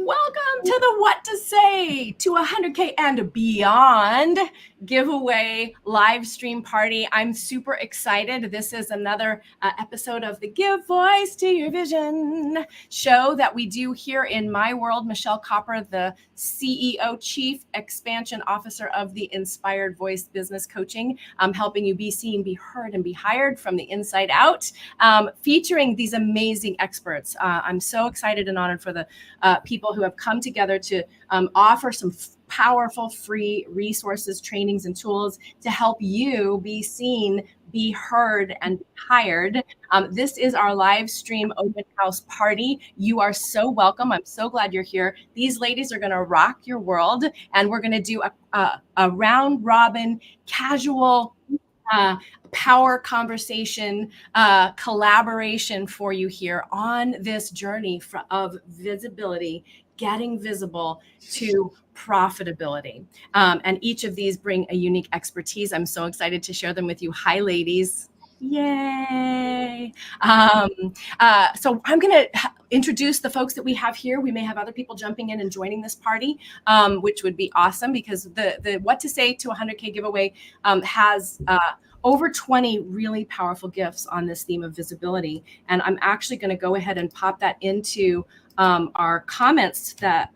Welcome to the What to Say to 100K and Beyond giveaway live stream party. I'm super excited. This is another episode of the Give Voice to Your Vision show that we do here in my world. Michelle Copper, the CEO, Chief Expansion Officer of the Inspired Voice Business Coaching, helping you be seen, be heard, and be hired from the inside out, featuring these amazing experts. I'm so excited and honored for the people who have come together to offer some powerful free resources, trainings, and tools to help you be seen, be heard, and be hired. This is our live stream open house party. You are so welcome. I'm so glad you're here. These ladies are going to rock your world, and we're going to do a round robin casual power conversation, collaboration for you here on this journey of visibility, getting visible to profitability. And each of these bring a unique expertise. I'm so excited to share them with you. Hi, ladies. Yay. So I'm going to introduce the folks that we have here. We may have other people jumping in and joining this party, which would be awesome because the What to Say to 100K giveaway has over 20 really powerful gifts on this theme of visibility. And I'm actually going to go ahead and pop that into our comments that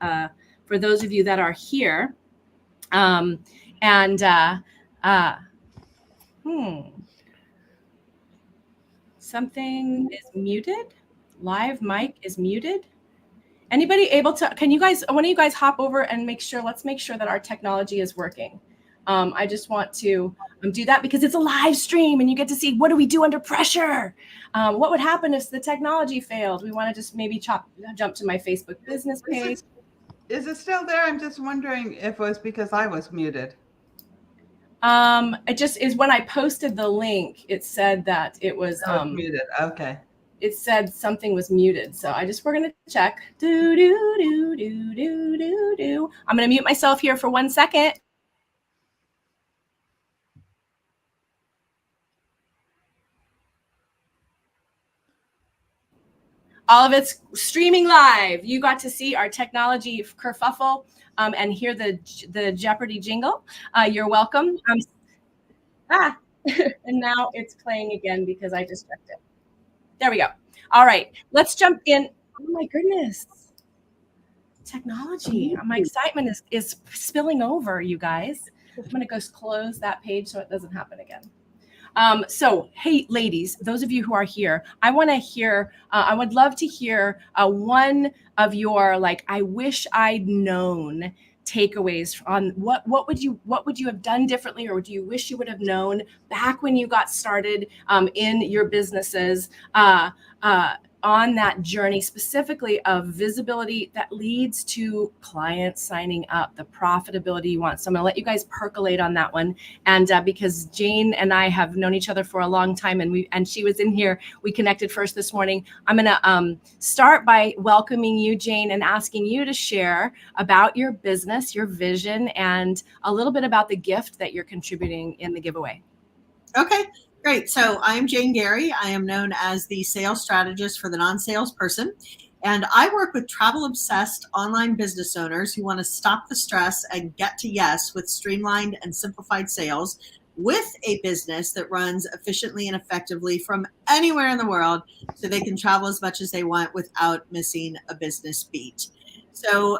for those of you that are here. Something is muted. Live mic is muted. Anybody able to, can you guys, one of you guys hop over and let's make sure that our technology is working. I just want to do that because it's a live stream and you get to see what do we do under pressure. What would happen if the technology failed? We want to just maybe jump to my Facebook business page. Is it still there? I'm just wondering if it was because I was muted. It just is when I posted the link, it said that it was muted. Okay. It said something was muted. So we're going to check. I'm going to mute myself here for 1 second. All of it's streaming live. You got to see our technology kerfuffle and hear the Jeopardy jingle. You're welcome. And now it's playing again because I just checked it. There we go. All right, let's jump in. Oh my goodness. Technology. My excitement is spilling over, you guys. I'm going to go close that page so it doesn't happen again. So, hey, ladies, those of you who are here, I want to hear, I would love to hear one of your, I wish I'd known takeaways on what would you have done differently, or do you wish you would have known back when you got started in your businesses on that journey, specifically of visibility that leads to clients signing up, the profitability you want. So I'm going to let you guys percolate on that one. And because Jane and I have known each other for a long time, and she was in here, we connected first this morning. I'm going to start by welcoming you, Jane, and asking you to share about your business, your vision, and a little bit about the gift that you're contributing in the giveaway. Okay. Great. So I'm Jane Gary. I am known as the sales strategist for the non-sales person. And I work with travel-obsessed online business owners who want to stop the stress and get to yes with streamlined and simplified sales with a business that runs efficiently and effectively from anywhere in the world so they can travel as much as they want without missing a business beat. So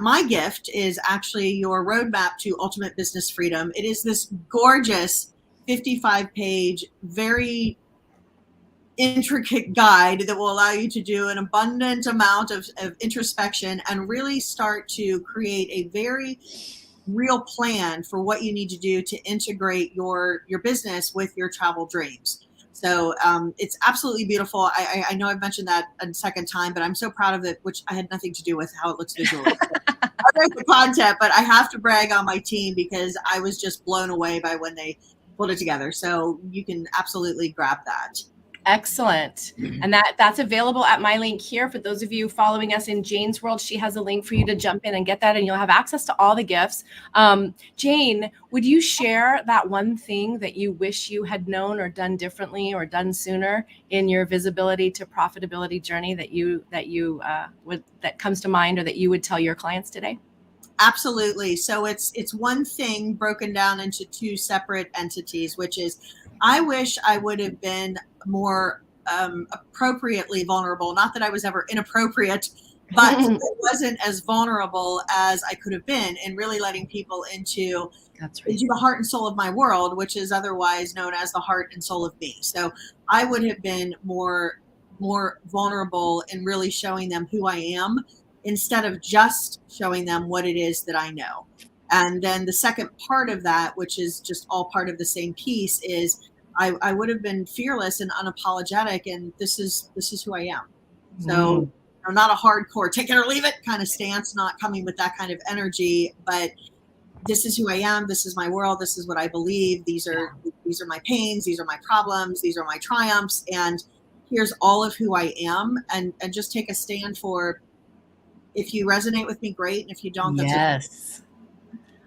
my gift is actually your roadmap to ultimate business freedom. It is this gorgeous 55-page, very intricate guide that will allow you to do an abundant amount of introspection and really start to create a very real plan for what you need to do to integrate your business with your travel dreams. So it's absolutely beautiful. I know I've mentioned that a second time, but I'm so proud of it, which I had nothing to do with how it looks visually. I write the content, but I have to brag on my team because I was just blown away by when they pulled it together. So you can absolutely grab that. Excellent. And that's available at my link here. For those of you following us in Jane's world, she has a link for you to jump in and get that, and you'll have access to all the gifts. Jane, would you share that one thing that you wish you had known or done differently or done sooner in your visibility to profitability journey that comes to mind, or that you would tell your clients today? Absolutely. So it's one thing broken down into two separate entities, which is, I wish I would have been more appropriately vulnerable. Not that I was ever inappropriate, but I wasn't as vulnerable as I could have been, in really letting people into the heart and soul of my world, which is otherwise known as the heart and soul of me. So I would have been more vulnerable in really showing them who I am, instead of just showing them what it is that I know. And then the second part of that, which is just all part of the same piece, is I would have been fearless and unapologetic, and this is who I am. So not a hardcore take it or leave it kind of stance, not coming with that kind of energy, but this is who I am. This is my world. This is what I believe. These are my pains. These are my problems. These are my triumphs. And here's all of who I am. And just take a stand for, if you resonate with me, great. And if you don't, that's yes.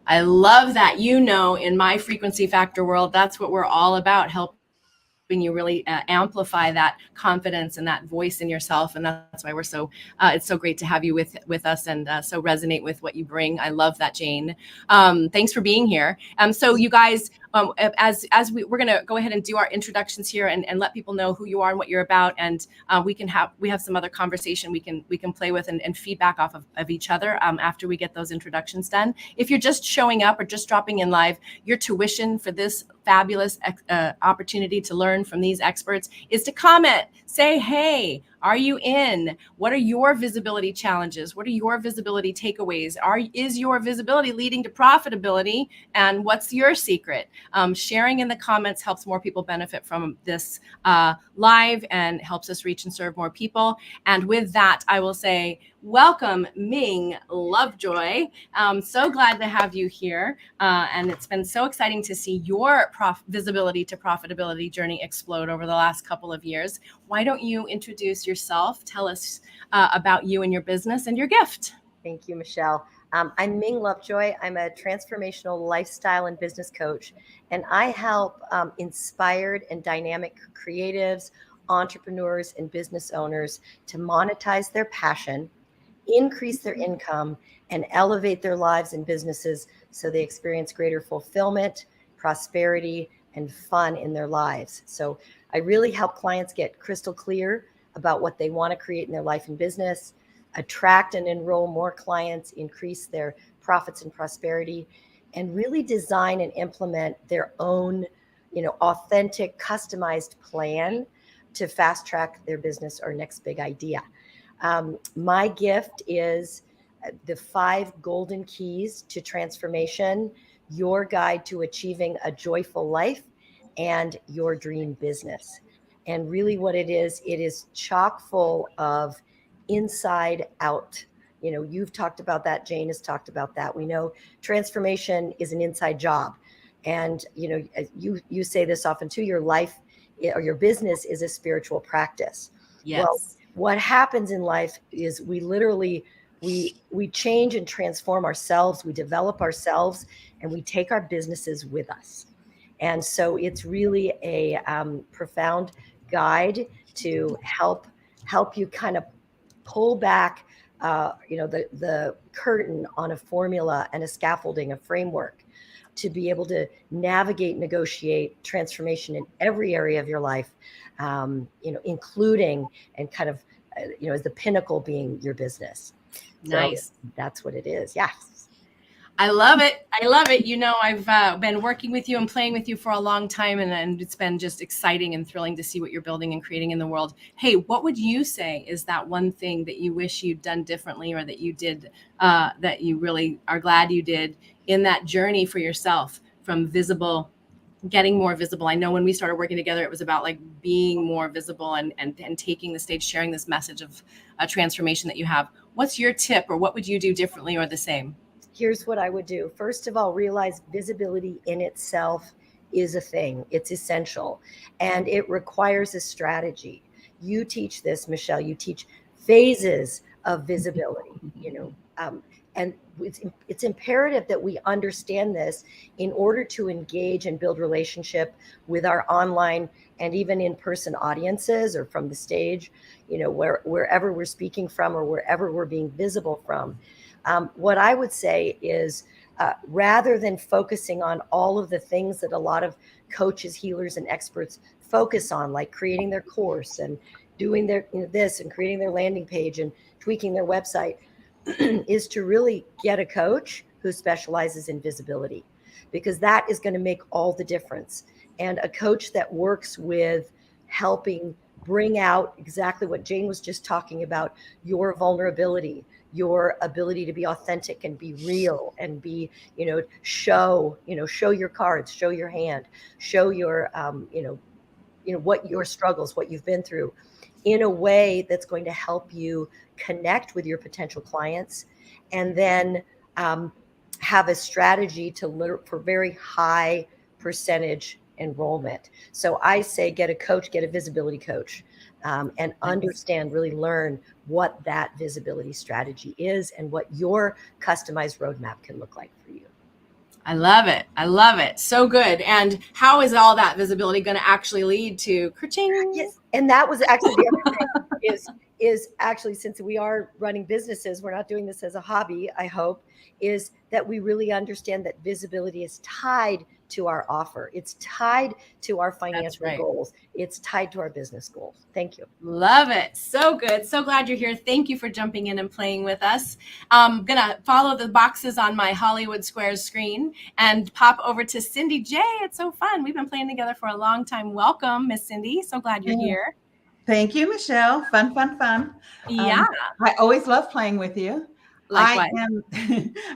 I love that. In my frequency factor world, that's what we're all about, helping you really amplify that confidence and that voice in yourself. And that's why we're it's so great to have you with us, and so resonate with what you bring. I love that, Jane. Thanks for being here. So you guys, we're going to go ahead and do our introductions here, and let people know who you are and what you're about. And we have some other conversation we can play with and feedback off of each other after we get those introductions done. If you're just showing up or just dropping in live, your tuition for this fabulous opportunity to learn from these experts is to comment, say, hey, are you in? What are your visibility challenges? What are your visibility takeaways? Is your visibility leading to profitability? And what's your secret? Sharing in the comments helps more people benefit from this live, and helps us reach and serve more people. And with that, I will say, welcome, Ming Lovejoy. So glad to have you here. And it's been so exciting to see your visibility to profitability journey explode over the last couple of years. Why don't you introduce yourself? Tell us about you and your business and your gift. Thank you, Michelle. I'm Ming Lovejoy. I'm a transformational lifestyle and business coach, and I help inspired and dynamic creatives, entrepreneurs, and business owners to monetize their passion, increase their income, and elevate their lives and businesses so they experience greater fulfillment, prosperity, and fun in their lives. So I really help clients get crystal clear about what they want to create in their life and business, attract and enroll more clients, increase their profits and prosperity, and really design and implement their own, authentic, customized plan to fast track their business or next big idea. My gift is the 5 golden keys to transformation, your guide to achieving a joyful life and your dream business. And really what it is chock full of inside out. You've talked about that. Jane has talked about that. We know transformation is an inside job. And, you say this often too, your life or your business is a spiritual practice. Yes. Well, what happens in life is we literally, we change and transform ourselves. We develop ourselves, and we take our businesses with us. And so it's really a profound guide to help you kind of pull back, the curtain on a formula and a scaffolding, a framework, to be able to navigate, negotiate transformation in every area of your life, including and kind of, as the pinnacle being your business. Nice. So that's what it is. Yes. I love it. I've been working with you and playing with you for a long time, and it's been just exciting and thrilling to see what you're building and creating in the world. Hey, what would you say is that one thing that you wish you'd done differently, or that you did, that you really are glad you did in that journey for yourself from getting more visible? I know when we started working together, it was about like being more visible and taking the stage, sharing this message of a transformation that you have. What's your tip, or what would you do differently or the same? Here's what I would do. First of all, realize visibility in itself is a thing. It's essential, and it requires a strategy. You teach this, Michelle. You teach phases of visibility. And it's imperative that we understand this in order to engage and build relationship with our online and even in-person audiences, or from the stage, wherever we're speaking from or wherever we're being visible from. What I would say is, rather than focusing on all of the things that a lot of coaches, healers, and experts focus on, like creating their course and doing their this and creating their landing page and tweaking their website, is to really get a coach who specializes in visibility, because that is going to make all the difference. And a coach that works with helping bring out exactly what Jane was just talking about, your vulnerability, your ability to be authentic and be real and be, show your cards, show your hand, show your, what your struggles, what you've been through, in a way that's going to help you connect with your potential clients, and then have a strategy for very high percentage enrollment. So I say get a coach, get a visibility coach, and understand, really learn what that visibility strategy is and what your customized roadmap can look like for you. I love it. I love it. So good. And how is all that visibility going to actually lead to ka-ching? Yes. And that was actually the other thing is actually, since we are running businesses, we're not doing this as a hobby, I hope, is that we really understand that visibility is tied to our offer. It's tied to our financial goals. It's tied to our business goals. Thank you. Love it. So good. So glad you're here. Thank you for jumping in and playing with us. I'm going to follow the boxes on my Hollywood Squares screen and pop over to Cindy J. It's so fun. We've been playing together for a long time. Welcome, Miss Cindy. So glad you're here. Thank you, Michelle. Fun, fun, fun. Yeah. I always love playing with you. Likewise.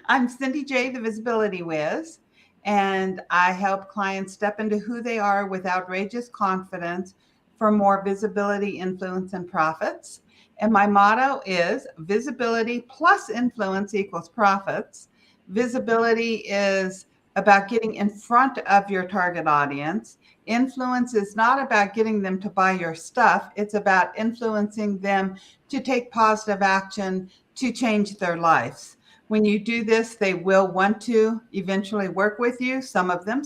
I'm Cindy J, the Visibility Whiz, and I help clients step into who they are with outrageous confidence for more visibility, influence, and profits. And my motto is visibility plus influence equals profits. Visibility is about getting in front of your target audience. Influence is not about getting them to buy your stuff. It's about influencing them to take positive action to change their lives. When you do this, they will want to eventually work with you. Some of them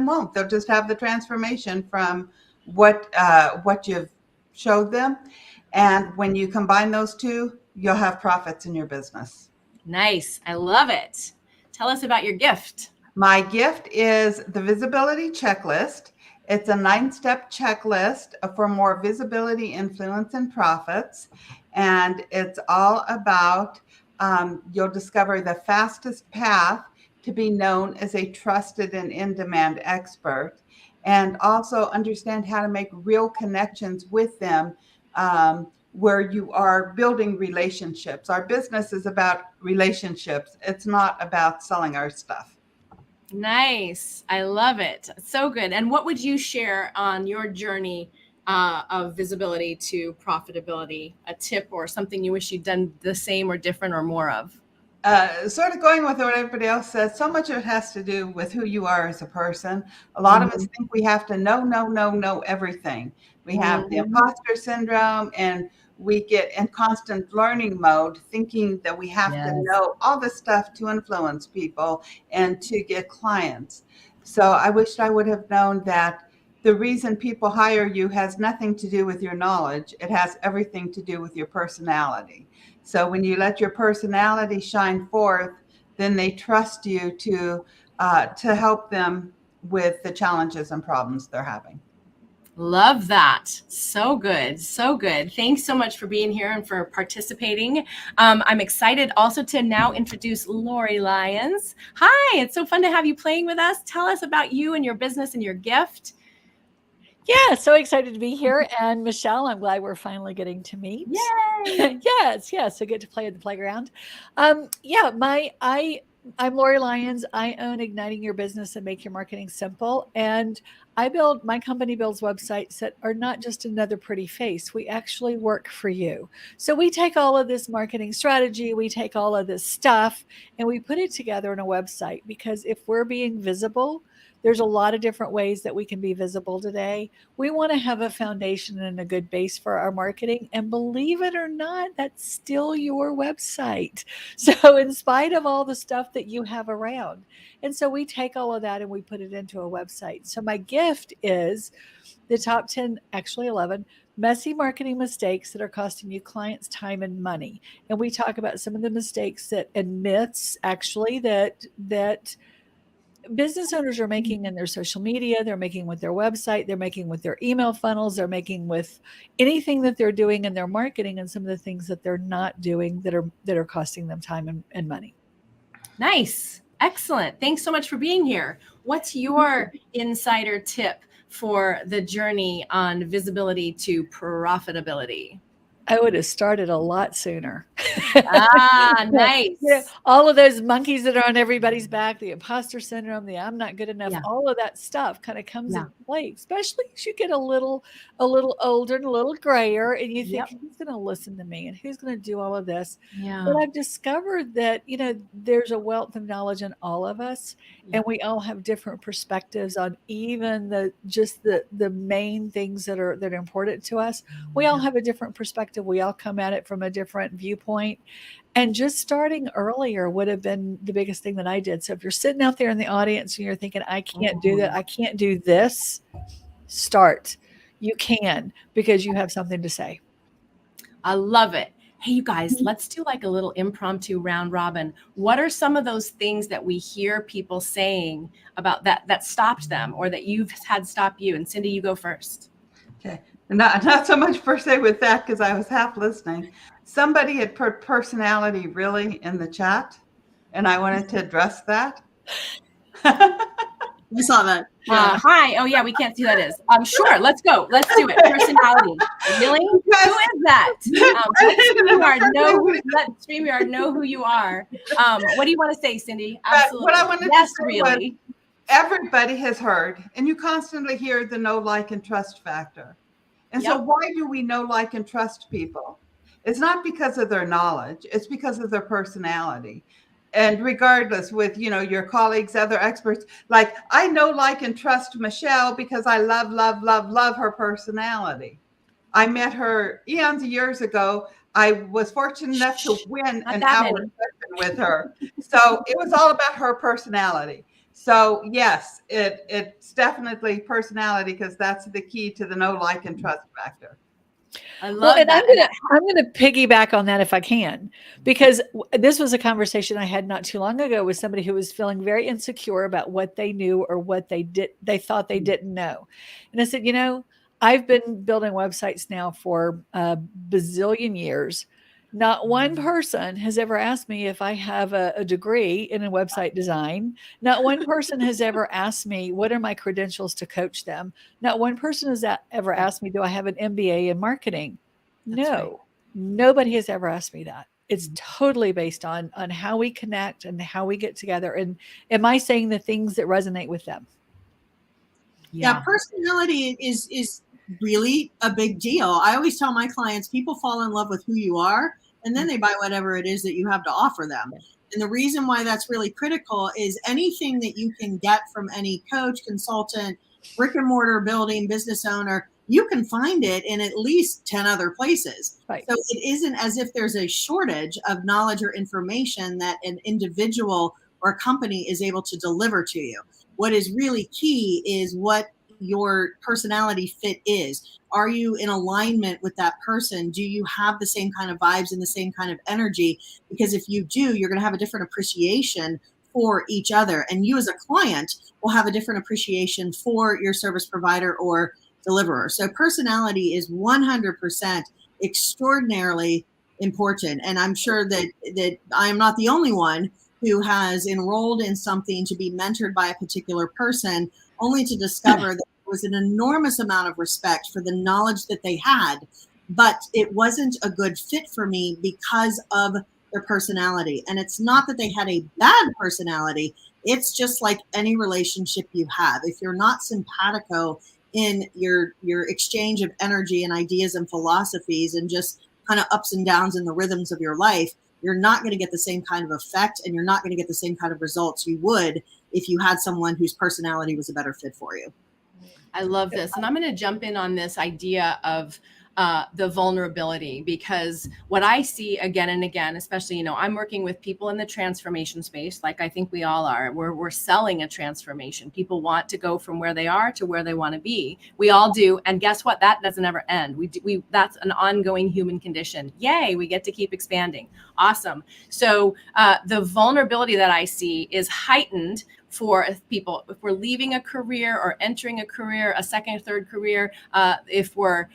won't. They'll just have the transformation from what you've showed them. And when you combine those two, you'll have profits in your business. Nice. I love it. Tell us about your gift. My gift is the visibility checklist. It's a 9-step checklist for more visibility, influence, and profits. And it's all about, you'll discover the fastest path to be known as a trusted and in-demand expert, and also understand how to make real connections with them, where you are building relationships. Our business is about relationships. It's not about selling our stuff. Nice. I love it. So good. And what would you share on your journey of visibility to profitability? A tip or something you wish you'd done the same or different or more of? Sort of going with what everybody else says, so much of it has to do with who you are as a person. A lot of us think we have to know everything. We have the imposter syndrome, and we get in constant learning mode, thinking that we have to know all this stuff to influence people and to get clients. So I wished I would have known that the reason people hire you has nothing to do with your knowledge. It has everything to do with your personality. So when you let your personality shine forth, then they trust you to help them with the challenges and problems they're having. Love that. So good. So good. Thanks so much for being here and for participating. I'm excited also to now introduce Lori Lyons. Hi, it's so fun to have you playing with us. Tell us about you and your business and your gift. Yeah, so excited to be here. And Michelle, I'm glad we're finally getting to meet. Yay! Yes, so good to play at the playground. I'm Lori Lyons. I own Igniting Your Business and Make Your Marketing Simple. And my company builds websites that are not just another pretty face. We actually work for you. So we take all of this marketing strategy, we take all of this stuff, and we put it together in a website, because if we're being visible, There's a lot of different ways that we can be visible today. We want to have a foundation and a good base for our marketing. And believe it or not, that's still your website. So in spite of all the stuff that you have around. And so we take all of that and we put it into a website. So my gift is the top 10, actually 11, messy marketing mistakes that are costing you clients time and money. And we talk about some of the mistakes and myths actually that business owners are making in their social media, they're making with their website, they're making with their email funnels, they're making with anything that they're doing in their marketing, and some of the things that they're not doing that are costing them time and money. Nice. Excellent. Thanks so much for being here. What's your insider tip for the journey on visibility to profitability? I would have started a lot sooner. Nice. All of those monkeys that are on everybody's back, the imposter syndrome, the I'm not good enough, all of that stuff kind of comes into play, especially as you get a little older and a little grayer, and you think, who's going to listen to me and who's going to do all of this? But I've discovered that, there's a wealth of knowledge in all of us, and we all have different perspectives on even the main things that are important to us. We all have a different perspective. We all come at it from a different viewpoint. And just starting earlier would have been the biggest thing that I did. So if you're sitting out there in the audience and you're thinking, I can't do that, I can't do this, start. You can, because you have something to say. I love it. Hey, you guys, let's do like a little impromptu round robin. What are some of those things that we hear people saying about that stopped them, or that you've had stop you? And Cindy, you go first. Okay. Not so much per se with that, because I was half listening. Somebody had put personality really in the chat, and I wanted to address that. We saw that. Hi. Oh, yeah, we can't see who that is. Sure, let's go. Let's do it. Personality. Really? Who is that? Let StreamYard know who you are. What do you want to say, Cindy? Absolutely. What I wanted to say really. Everybody has heard, and you constantly hear the know, like, and trust factor. And so why do we know, like, and trust people? It's not because of their knowledge. It's because of their personality. And regardless with, your colleagues, other experts, like I know, like, and trust Michelle because I love, love, love, love her personality. I met her eons of years ago. I was fortunate enough to win an hour session with her. So it was all about her personality. So yes, it's definitely personality, because that's the key to the know, like, and trust factor. I love that. I'm going to piggyback on that if I can, because this was a conversation I had not too long ago with somebody who was feeling very insecure about what they knew or what they thought they didn't know. And I said, I've been building websites now for a bazillion years. Not one person has ever asked me if I have a degree in website design. Not one person has ever asked me, what are my credentials to coach them? Not one person has ever asked me, do I have an MBA in marketing? No, nobody has ever asked me that. It's totally based on how we connect and how we get together. And am I saying the things that resonate with them? Yeah, personality is really a big deal. I always tell my clients, people fall in love with who you are, and then they buy whatever it is that you have to offer them. And the reason why that's really critical is anything that you can get from any coach, consultant, brick and mortar building, business owner, you can find it in at least 10 other places. Right. So it isn't as if there's a shortage of knowledge or information that an individual or company is able to deliver to you. What is really key is what your personality fit is. Are you in alignment with that person? Do you have the same kind of vibes and the same kind of energy? Because if you do, you're going to have a different appreciation for each other. And you as a client will have a different appreciation for your service provider or deliverer. So personality is 100% extraordinarily important. And I'm sure that I am not the only one who has enrolled in something to be mentored by a particular person, only to discover that there was an enormous amount of respect for the knowledge that they had, but it wasn't a good fit for me because of their personality. And it's not that they had a bad personality. It's just like any relationship you have. If you're not simpatico in your exchange of energy and ideas and philosophies and just kind of ups and downs in the rhythms of your life, you're not going to get the same kind of effect, and you're not going to get the same kind of results you would if you had someone whose personality was a better fit for you. I love this. And I'm going to jump in on this idea of the vulnerability, because what I see again and again, especially, I'm working with people in the transformation space, like I think we all are. We're selling a transformation. People want to go from where they are to where they want to be. We all do. And guess what? That doesn't ever end. That's an ongoing human condition. Yay, we get to keep expanding. Awesome. So the vulnerability that I see is heightened for people if we're leaving a career or entering a career, a second or third career. If we're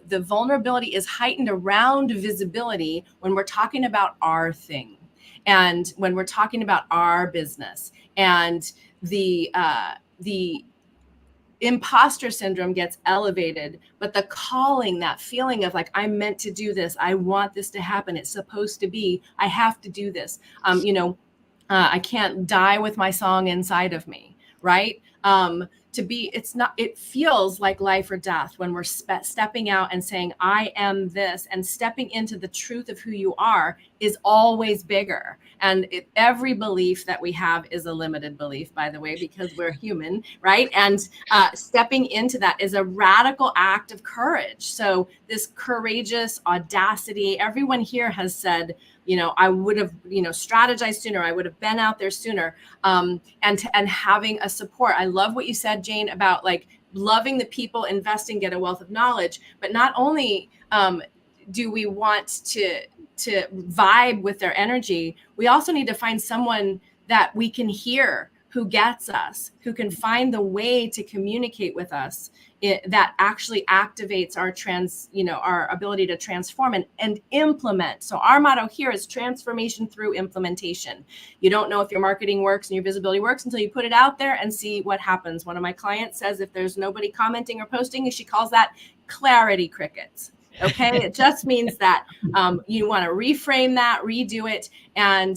the vulnerability is heightened around visibility when we're talking about our thing, and when we're talking about our business, and the imposter syndrome gets elevated, but the calling, that feeling of like, I'm meant to do this, I want this to happen, it's supposed to be, I have to do this. I can't die with my song inside of me, right? It feels like life or death when we're stepping out and saying, I am this, and stepping into the truth of who you are is always bigger. And every belief that we have is a limited belief, by the way, because we're human, right? And stepping into that is a radical act of courage. So this courageous audacity, everyone here has said, I would have, strategized sooner. I would have been out there sooner. And having a support. I love what you said, Jane, about like loving the people, investing, get a wealth of knowledge. But not only do we want to vibe with their energy, we also need to find someone that we can hear, who gets us, who can find the way to communicate with us that actually activates our ability to transform and implement. So our motto here is transformation through implementation. You don't know if your marketing works and your visibility works until you put it out there and see what happens. One of my clients says if there's nobody commenting or posting, she calls that clarity crickets. Okay, it just means that you want to reframe that, redo it. And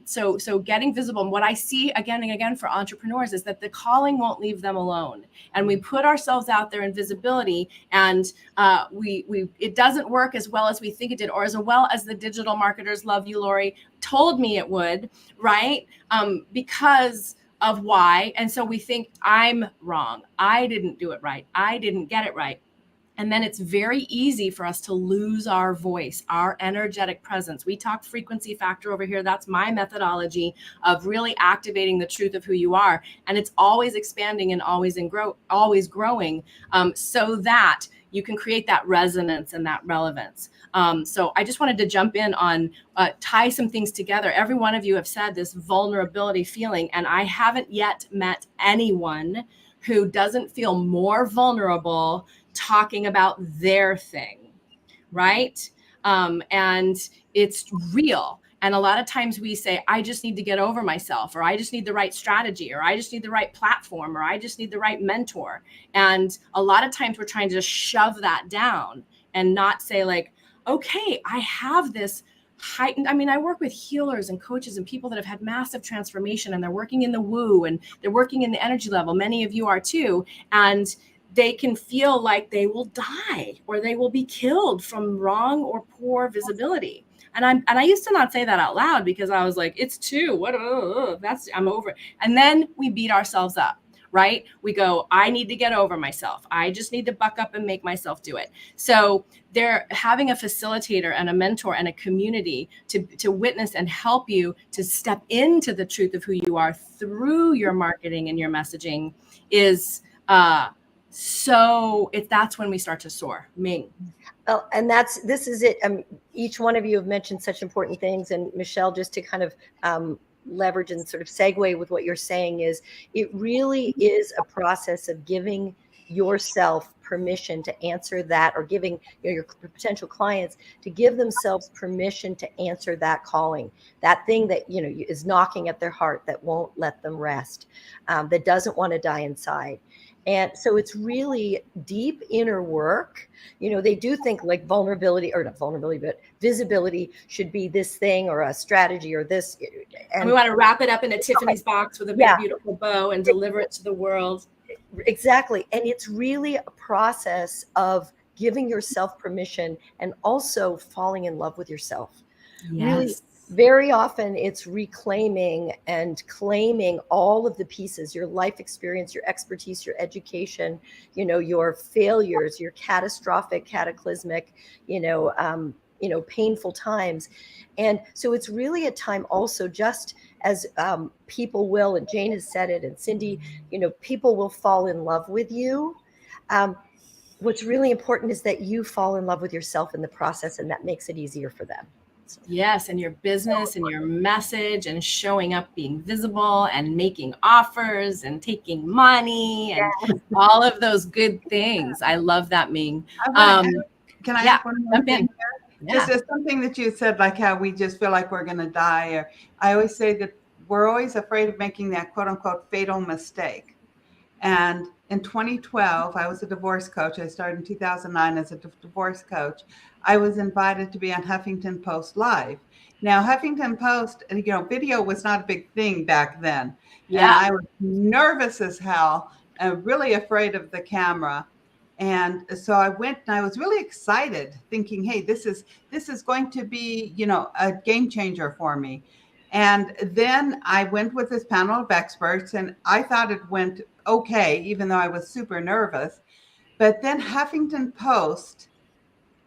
so getting visible. And what I see again and again for entrepreneurs is that the calling won't leave them alone. And we put ourselves out there in visibility, and it doesn't work as well as we think it did, or as well as the digital marketers, love you, Lori, told me it would, right? Because of why. And so we think I'm wrong. I didn't do it right. I didn't get it right. And then it's very easy for us to lose our voice, our energetic presence. We talk frequency factor over here. That's my methodology of really activating the truth of who you are. And it's always expanding and always growing, so that you can create that resonance and that relevance. So I just wanted to jump in on tie some things together. Every one of you have said this vulnerability feeling, and I haven't yet met anyone who doesn't feel more vulnerable talking about their thing, right? And it's real. And a lot of times we say, I just need to get over myself, or I just need the right strategy, or I just need the right platform, or I just need the right mentor. And a lot of times we're trying to just shove that down and not say like, okay, I have this heightened. I mean, I work with healers and coaches and people that have had massive transformation, and they're working in the woo, and they're working in the energy level. Many of you are too. And they can feel like they will die or they will be killed from wrong or poor visibility. And I used to not say that out loud because I was like, it's too, I'm over it. And then we beat ourselves up, right? We go, I need to get over myself. I just need to buck up and make myself do it. So they're having a facilitator and a mentor and a community to witness and help you to step into the truth of who you are through your marketing and your messaging is, that's when we start to soar. Ming. Well, and this is it. Each one of you have mentioned such important things, and Michelle, just to kind of leverage and sort of segue with what you're saying, is it really is a process of giving yourself permission to answer that, or giving your potential clients to give themselves permission to answer that calling, that thing that is knocking at their heart, that won't let them rest, that doesn't want to die inside. And so it's really deep inner work. They do think like vulnerability, or not vulnerability, but visibility should be this thing or a strategy or this. And we want to wrap it up in a Tiffany's box with a big, beautiful bow and deliver it to the world. Exactly. And it's really a process of giving yourself permission and also falling in love with yourself. Yes. Very often it's reclaiming and claiming all of the pieces, your life experience, your expertise, your education, your failures, your catastrophic, cataclysmic, painful times. And so it's really a time also, just as people will, and Jane has said it, and Cindy, people will fall in love with you. What's really important is that you fall in love with yourself in the process, and that makes it easier for them. So. Yes, and your business and your message and showing up, being visible and making offers and taking money and all of those good things. I love that, Ming. Can I yeah, add one more thing? Just as something that you said, like how we just feel like we're going to die. Or I always say that we're always afraid of making that quote unquote fatal mistake. And in 2012, I was a divorce coach. I started in 2009 as a divorce coach. I was invited to be on Huffington Post Live. Now, Huffington Post, video was not a big thing back then. Yeah. And I was nervous as hell, really afraid of the camera. And so I went and I was really excited, thinking, hey, this is going to be, a game changer for me. And then I went with this panel of experts, and I thought it went okay, even though I was super nervous. But then Huffington Post,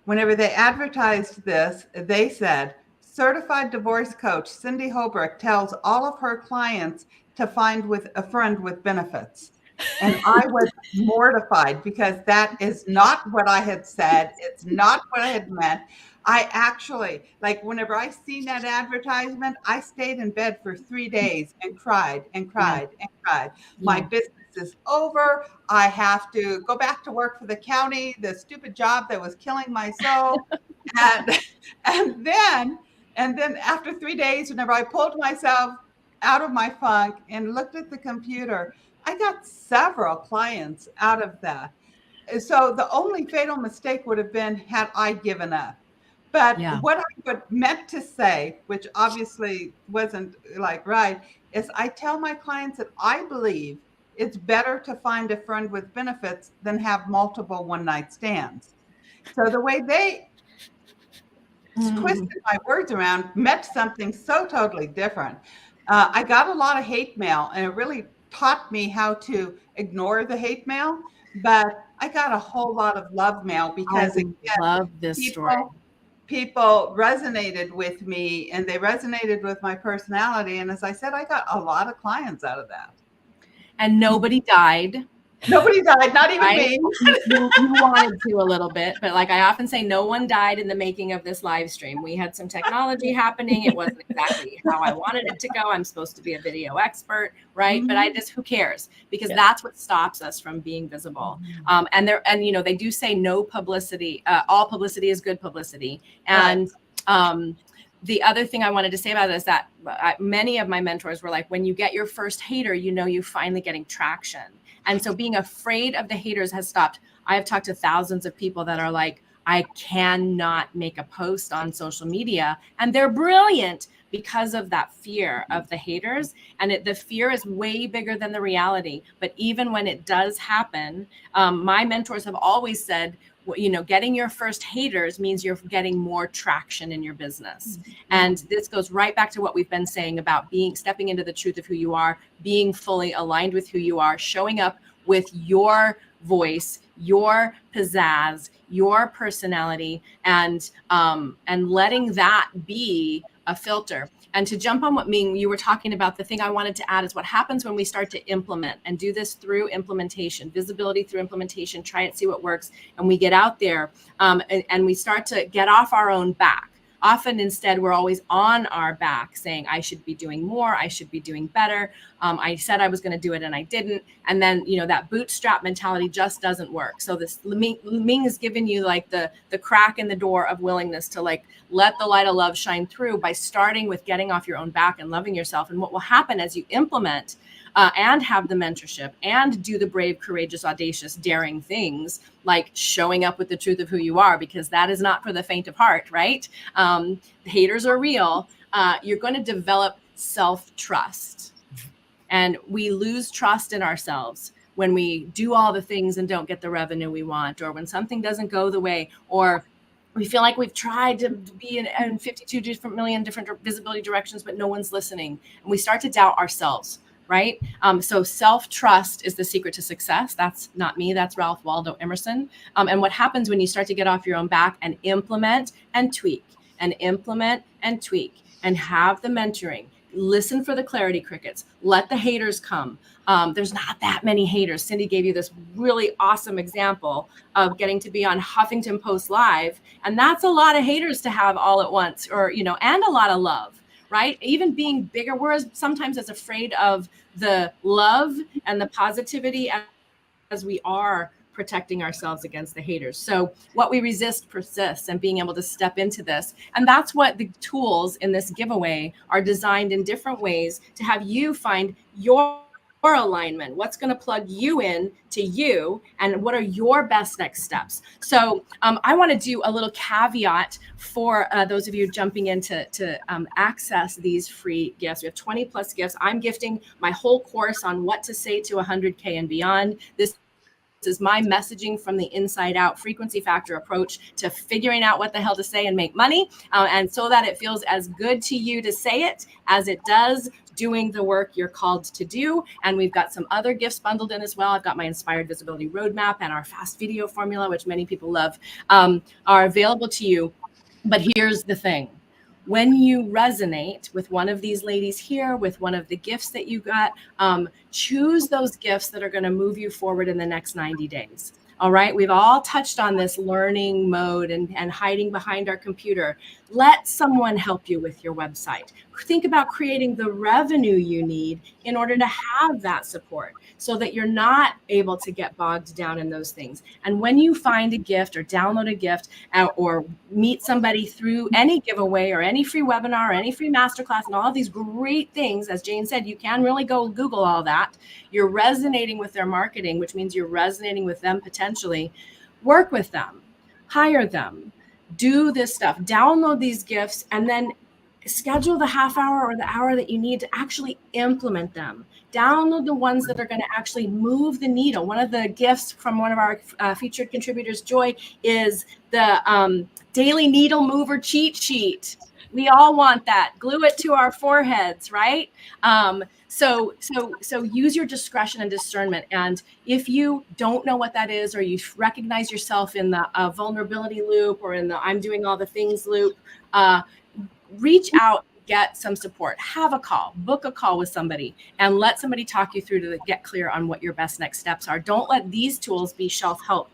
whenever they advertised this, they said, certified divorce coach Cindy Holbrook tells all of her clients to find with a friend with benefits. And I was mortified, because that is not what I had said. It's not what I had meant. I actually, whenever I seen that advertisement, I stayed in bed for 3 days and cried and cried and cried. My business is over. I have to go back to work for the county, the stupid job that was killing my soul. and then after 3 days, whenever I pulled myself out of my funk and looked at the computer, I got several clients out of that. So the only fatal mistake would have been had I given up. But what I meant to say, which obviously wasn't right, is I tell my clients that I believe it's better to find a friend with benefits than have multiple one-night stands. So the way they twisted my words around meant something so totally different. I got a lot of hate mail, and it really taught me how to ignore the hate mail. But I got a whole lot of love mail, because I love this story. People resonated with me, and they resonated with my personality. And as I said, I got a lot of clients out of that. And nobody died. Nobody died, not even me. You wanted to a little bit, but I often say, no one died in the making of this live stream. We had some technology happening. It wasn't exactly how I wanted it to go. I'm supposed to be a video expert, right? Mm-hmm. But who cares? Because that's what stops us from being visible. Mm-hmm. They do say no publicity. All publicity is good publicity. And the other thing I wanted to say about it is that many of my mentors were like, when you get your first hater, you're finally getting traction. And so being afraid of the haters has stopped. I have talked to thousands of people that are like, I cannot make a post on social media. And they're brilliant because of that fear of the haters. And the fear is way bigger than the reality. But even when it does happen, my mentors have always said, getting your first haters means you're getting more traction in your business. Mm-hmm. And this goes right back to what we've been saying about stepping into the truth of who you are, being fully aligned with who you are, showing up with your voice, your pizzazz, your personality, and letting that be a filter. And to jump on what Ming, you were talking about, the thing I wanted to add is what happens when we start to implement and do this through implementation, visibility through implementation, try it, see what works. And we get out there and we start to get off our own back. Often instead, we're always on our back saying, I should be doing more. I should be doing better. I said I was going to do it and I didn't. And then, that bootstrap mentality just doesn't work. So this Ming has given you the crack in the door of willingness to let the light of love shine through by starting with getting off your own back and loving yourself. And what will happen as you implement and have the mentorship and do the brave, courageous, audacious, daring things like showing up with the truth of who you are, because that is not for the faint of heart, right? The haters are real. You're going to develop self-trust. And we lose trust in ourselves when we do all the things and don't get the revenue we want, or when something doesn't go the way, or We feel like we've tried to be in 52 million different visibility directions, but no one's listening. And we start to doubt ourselves, right? So self-trust is the secret to success. That's not me, that's Ralph Waldo Emerson. And what happens when you start to get off your own back and implement and tweak and implement and tweak and have the mentoring, listen for the clarity crickets, let the haters come. There's not that many haters. Cindy gave you this really awesome example of getting to be on Huffington Post Live. And that's a lot of haters to have all at once, or, you know, and a lot of love, right? Even being bigger, we're sometimes as afraid of the love and the positivity as we are protecting ourselves against the haters. So what we resist persists, and being able to step into this. And that's what the tools in this giveaway are designed in different ways to have you find your alignment, what's going to plug you in to you, and what are your best next steps. So I want to do a little caveat for those of you jumping in to access these free gifts. We have 20 plus gifts. I'm gifting my whole course on what to say to 100K and beyond. This is my messaging from the inside out frequency factor approach to figuring out what the hell to say and make money. And so that it feels as good to you to say it as it does doing the work you're called to do. And we've got some other gifts bundled in as well. I've got my inspired visibility roadmap and our fast video formula, which many people love, are available to you. But here's the thing. When you resonate with one of these ladies here, with one of the gifts that you got, choose those gifts that are going to move you forward in the next 90 days. All right. We've all touched on this learning mode and hiding behind our computer. Let someone help you with your website. Think about creating the revenue you need in order to have that support, so that you're not able to get bogged down in those things. And when you find a gift or download a gift or meet somebody through any giveaway or any free webinar or any free masterclass and all of these great things, as Jane said, you can really go Google all that. You're resonating with their marketing, which means you're resonating with them potentially. Work with them, hire them, do this stuff, download these gifts, and then schedule the half hour or the hour that you need to actually implement them. Download the ones that are going to actually move the needle. One of the gifts from one of our featured contributors, Joy, is the daily needle mover cheat sheet. We all want that. Glue it to our foreheads, right? So use your discretion and discernment. And if you don't know what that is, or you recognize yourself in the vulnerability loop or in the I'm doing all the things loop, reach out, get some support, have a call, book a call with somebody, and let somebody talk you through to get clear on what your best next steps are. Don't let these tools be self-help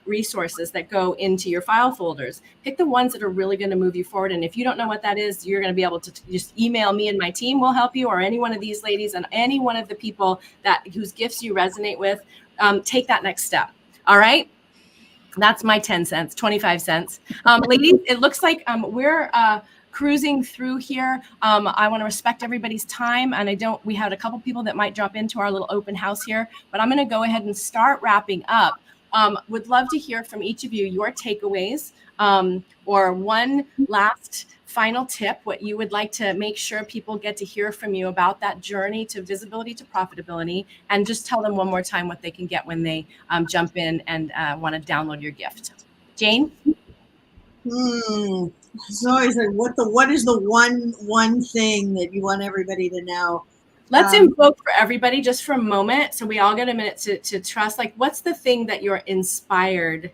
resources that go into your file folders. Pick the ones that are really going to move you forward. And if you don't know what that is, you're going to be able to just email me and my team will help you, or any one of these ladies and any one of the people whose gifts you resonate with. Take that next step. All right. That's my 10 cents, 25 cents. Ladies, it looks like we're cruising through here. I want to respect everybody's time. And we had a couple people that might drop into our little open house here, but I'm going to go ahead and start wrapping up. Would love to hear from each of you, your takeaways, or one last final tip, what you would like to make sure people get to hear from you about that journey to visibility to profitability, and just tell them one more time what they can get when they jump in and want to download your gift. Jane? It's always like, what is the one thing that you want everybody to know? Let's invoke for everybody just for a moment, so we all get a minute to trust. Like, what's the thing that you're inspired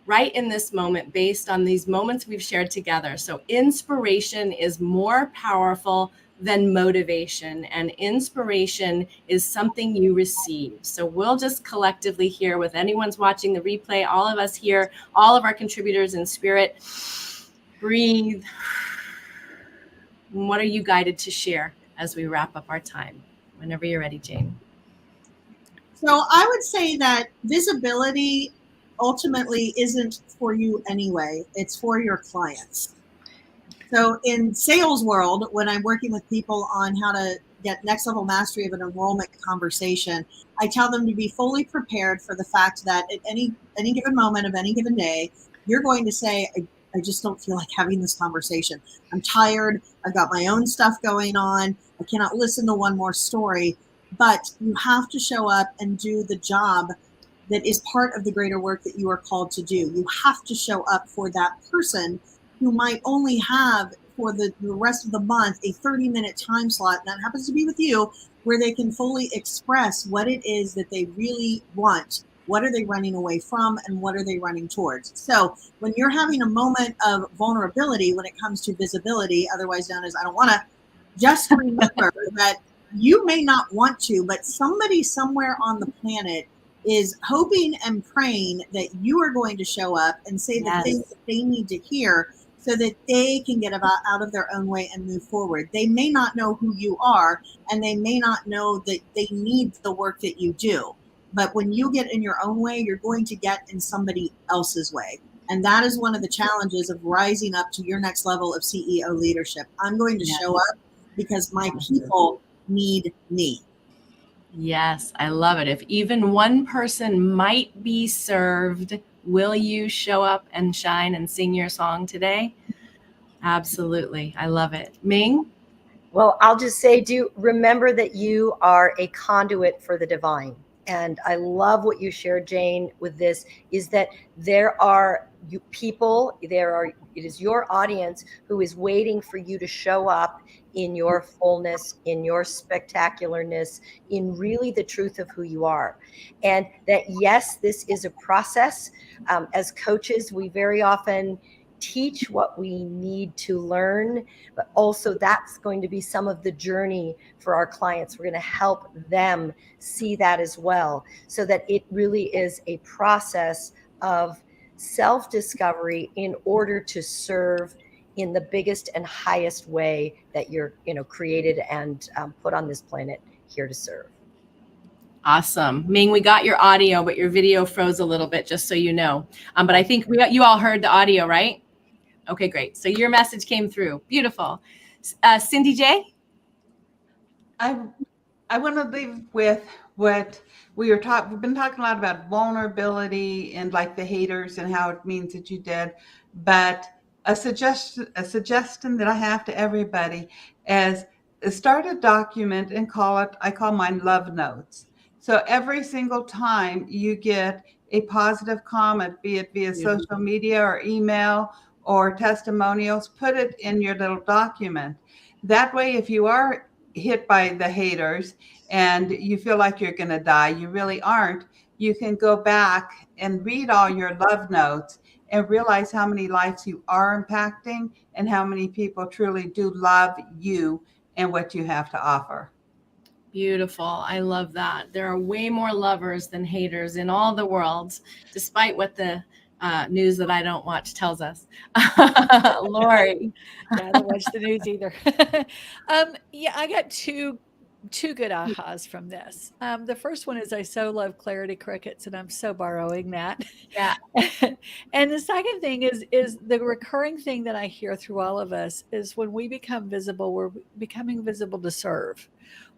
right in this moment based on these moments we've shared together? So inspiration is more powerful than motivation, and inspiration is something you receive. So we'll just collectively here, with anyone's watching the replay, all of us here, all of our contributors in spirit, breathe. What are you guided to share as we wrap up our time? Whenever you're ready, Jane. So I would say that visibility ultimately isn't for you anyway. It's for your clients. So in sales world, when I'm working with people on how to get next level mastery of an enrollment conversation, I tell them to be fully prepared for the fact that at any given moment of any given day, you're going to say, I just don't feel like having this conversation. I'm tired. I've got my own stuff going on. I cannot listen to one more story. But you have to show up and do the job that is part of the greater work that you are called to do. You have to show up for that person who might only have for the rest of the month a 30-minute time slot, and that happens to be with you, where they can fully express what it is that they really want. What are they running away from, and what are they running towards? So when you're having a moment of vulnerability when it comes to visibility, otherwise known as I don't want to, just remember that you may not want to, but somebody somewhere on the planet is hoping and praying that you are going to show up and say the things that they need to hear so that they can get out of their own way and move forward. They may not know who you are, and they may not know that they need the work that you do. But when you get in your own way, you're going to get in somebody else's way. And that is one of the challenges of rising up to your next level of CEO leadership. I'm going to show up because my people need me. Yes, I love it. If even one person might be served, will you show up and shine and sing your song today? Absolutely. I love it. Ming? Well, I'll just say, do remember that you are a conduit for the divine. And I love what you shared, Jane, with this, is that there are people, it is your audience who is waiting for you to show up in your fullness, in your spectacularness, in really the truth of who you are. And that, yes, this is a process. As coaches, we very often teach what we need to learn, but also that's going to be some of the journey for our clients. We're going to help them see that as well, so that it really is a process of self-discovery in order to serve in the biggest and highest way that you're, created and put on this planet here to serve. Awesome. Ming, we got your audio, but your video froze a little bit, just so you know. But I think you all heard the audio, right? Okay, great. So your message came through. Beautiful. Cindy J? I want to leave with what we've been talking a lot about vulnerability and like the haters and how it means that you did. But a suggestion that I have to everybody is start a document and I call mine love notes. So every single time you get a positive comment, be it via social media or email or testimonials, put it in your little document. That way, if you are hit by the haters and you feel like you're going to die, you really aren't. You can go back and read all your love notes and realize how many lives you are impacting and how many people truly do love you and what you have to offer. Beautiful. I love that. There are way more lovers than haters in all the worlds, despite what the news that I don't watch tells us. Lori. Yeah, I don't watch the news either. Yeah, I got two good ahas from this. The first one is I so love Clarity Crickets, and I'm so borrowing that. Yeah. And the second thing is the recurring thing that I hear through all of us is when we become visible, we're becoming visible to serve.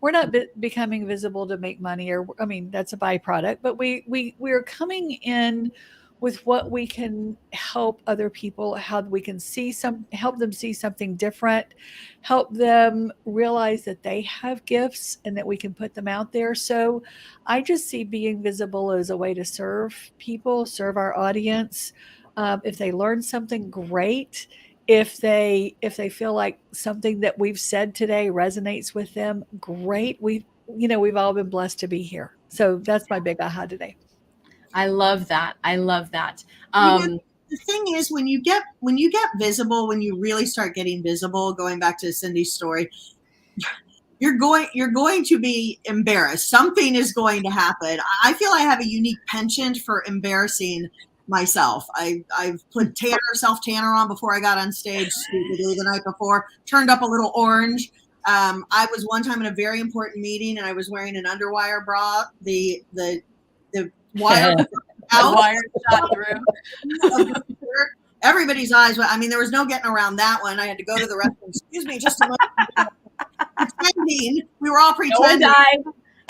We're not becoming visible to make money, or I mean, that's a byproduct, but we're coming in with what we can help other people, how we can help them see something different, help them realize that they have gifts and that we can put them out there. So I just see being visible as a way to serve people, serve our audience. If they learn something, great. If they feel like something that we've said today resonates with them, great. We've all been blessed to be here. So that's my big aha today. I love that. I love that. The thing is, when you get visible, when you really start getting visible, going back to Cindy's story, you're going to be embarrassed. Something is going to happen. I feel I have a unique penchant for embarrassing myself. I've put self tanner on before I got on stage stupidly the night before, turned up a little orange. I was one time in a very important meeting and I was wearing an underwire bra. The wire out. Wire shot through. Everybody's eyes. I mean, there was no getting around that one. I had to go to the restroom. Excuse me, just a moment. Pretending. We were all pretending.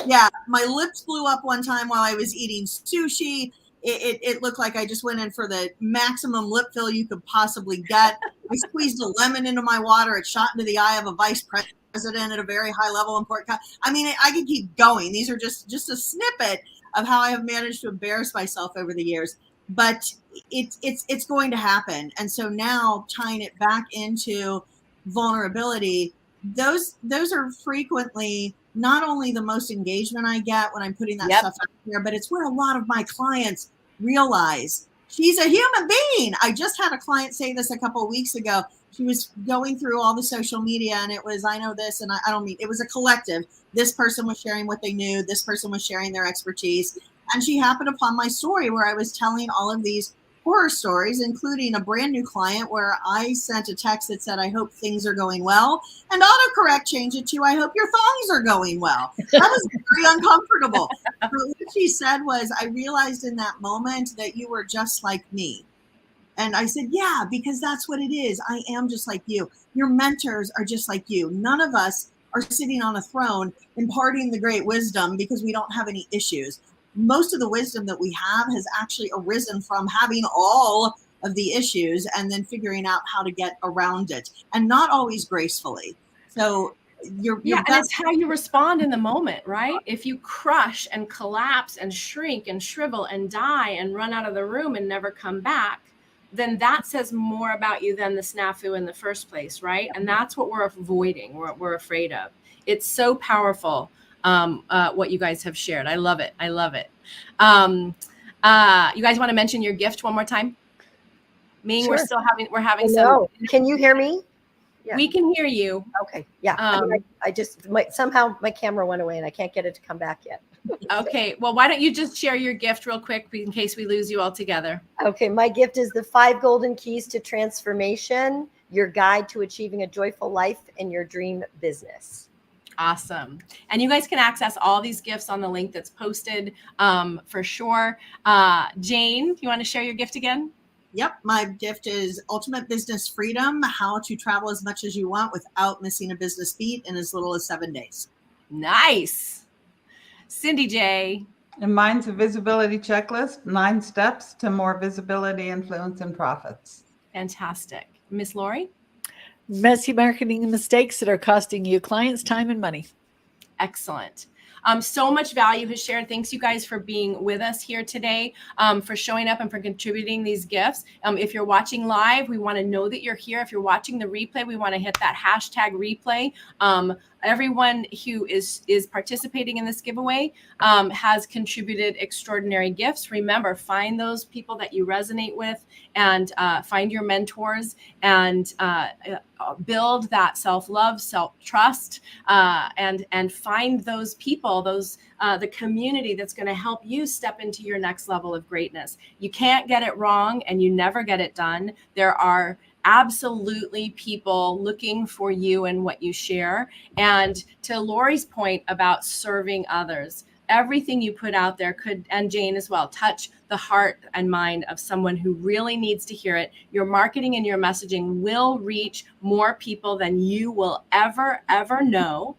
Yeah, my lips blew up one time while I was eating sushi. It looked like I just went in for the maximum lip fill you could possibly get. I squeezed a lemon into my water. It shot into the eye of a vice president at a very high level important. I mean, I could keep going. These are just a snippet of how I have managed to embarrass myself over the years. But it's going to happen. And so now tying it back into vulnerability, those are frequently not only the most engagement I get when I'm putting that stuff out there, but it's where a lot of my clients realize she's a human being. I just had a client say this a couple of weeks ago. She was going through all the social media, and it was, I know this, and I don't mean, it was a collective. This person was sharing what they knew. This person was sharing their expertise. And she happened upon my story where I was telling all of these horror stories, including a brand new client where I sent a text that said, I hope things are going well. And autocorrect changed it to, I hope your thongs are going well. That was very uncomfortable. But what she said was, I realized in that moment that you were just like me. And I said, yeah, because that's what it is. I am just like you. Your mentors are just like you. None of us are sitting on a throne imparting the great wisdom because we don't have any issues. Most of the wisdom that we have has actually arisen from having all of the issues and then figuring out how to get around it, and not always gracefully. So your and it's how you respond in the moment, right? If you crush and collapse and shrink and shrivel and die and run out of the room and never come back, then that says more about you than the snafu in the first place, right? And that's what we're avoiding, we're afraid of. It's so powerful, what you guys have shared. I love it. I love it. You guys want to mention your gift one more time? Ming, Sure. we're having some. No. Can you hear me? Yeah. We can hear you. Okay. Yeah. I just somehow my camera went away and I can't get it to come back yet. Okay. Well, why don't you just share your gift real quick in case we lose you altogether? Okay. My gift is the 5 golden keys to transformation, your guide to achieving a joyful life in your dream business. Awesome. And you guys can access all these gifts on the link that's posted, for sure. Jane, you want to share your gift again? Yep. My gift is ultimate business freedom, how to travel as much as you want without missing a business beat in as little as 7 days. Nice. Cindy J. And mine's a visibility checklist, 9 steps to more visibility, influence, and profits. Fantastic. Miss Lori? Messy marketing mistakes that are costing you clients time and money. Excellent. So much value has shared. Thanks you guys for being with us here today, for showing up and for contributing these gifts. If you're watching live, we want to know that you're here. If you're watching the replay, we want to hit that hashtag replay. Everyone who is participating in this giveaway has contributed extraordinary gifts. Remember, find those people that you resonate with and find your mentors and build that self-love, self-trust, and find those people, the community that's going to help you step into your next level of greatness. You can't get it wrong and you never get it done. There are absolutely people looking for you and what you share. And to Lori's point about serving others, everything you put out there could, and Jane as well, touch the heart and mind of someone who really needs to hear it. Your marketing and your messaging will reach more people than you will ever know.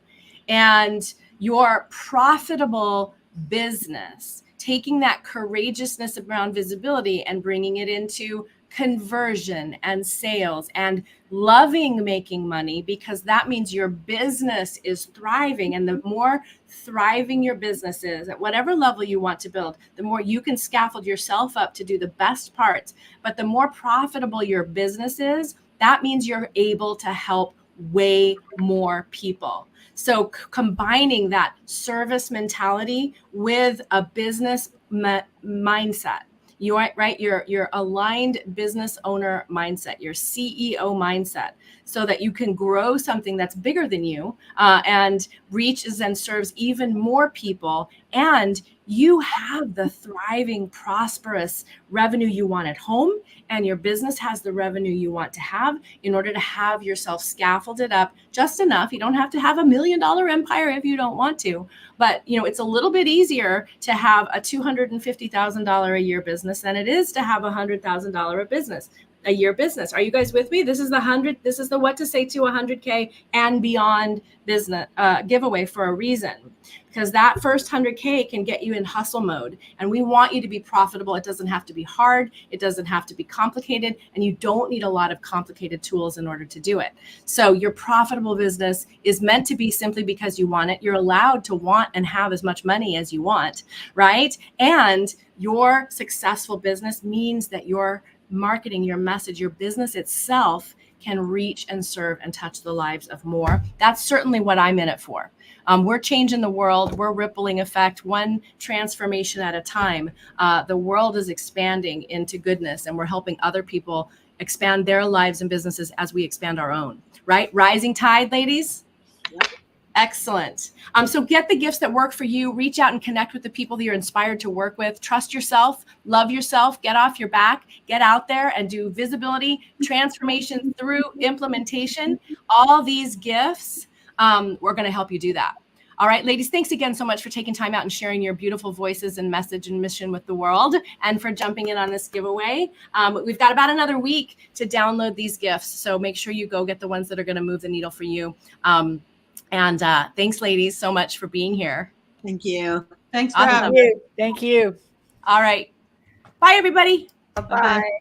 And your profitable business, taking that courageousness around visibility and bringing it into conversion and sales and loving making money, because that means your business is thriving. And the more thriving your business is at whatever level you want to build, the more you can scaffold yourself up to do the best parts. But the more profitable your business is, that means you're able to help way more people. So combining that service mentality with a business mindset, your aligned business owner mindset, your CEO mindset, so that you can grow something that's bigger than you and reaches and serves even more people. And you have the thriving, prosperous revenue you want at home, and your business has the revenue you want to have in order to have yourself scaffolded up just enough. You don't have to have $1 million empire if you don't want to, but it's a little bit easier to have a $250,000 a year business than it is to have a $100,000 business. a year business. Are you guys with me? This is the what to say to 100K and beyond business giveaway for a reason, because that first 100K can get you in hustle mode, and we want you to be profitable. It doesn't have to be hard. It doesn't have to be complicated, and you don't need a lot of complicated tools in order to do it. So your profitable business is meant to be simply because you want it. You're allowed to want and have as much money as you want, right? And your successful business means that your marketing, your message, your business itself can reach and serve and touch the lives of more. That's certainly what I'm in it for. We're changing the world. We're rippling effect, one transformation at a time. The world is expanding into goodness, and we're helping other people expand their lives and businesses as we expand our own, right? Rising tide, ladies. Yep. Excellent. So get the gifts that work for you. Reach out and connect with the people that you're inspired to work with. Trust yourself, love yourself, get off your back, get out there and do visibility, transformation through implementation. All these gifts, we're going to help you do that. All right, ladies, thanks again so much for taking time out and sharing your beautiful voices and message and mission with the world, and for jumping in on this giveaway. We've got about another week to download these gifts, so make sure you go get the ones that are going to move the needle for you. And thanks, ladies, so much for being here. Thank you. Thanks for Awesome. having me. Thank you. All right. Bye, everybody. Bye-bye.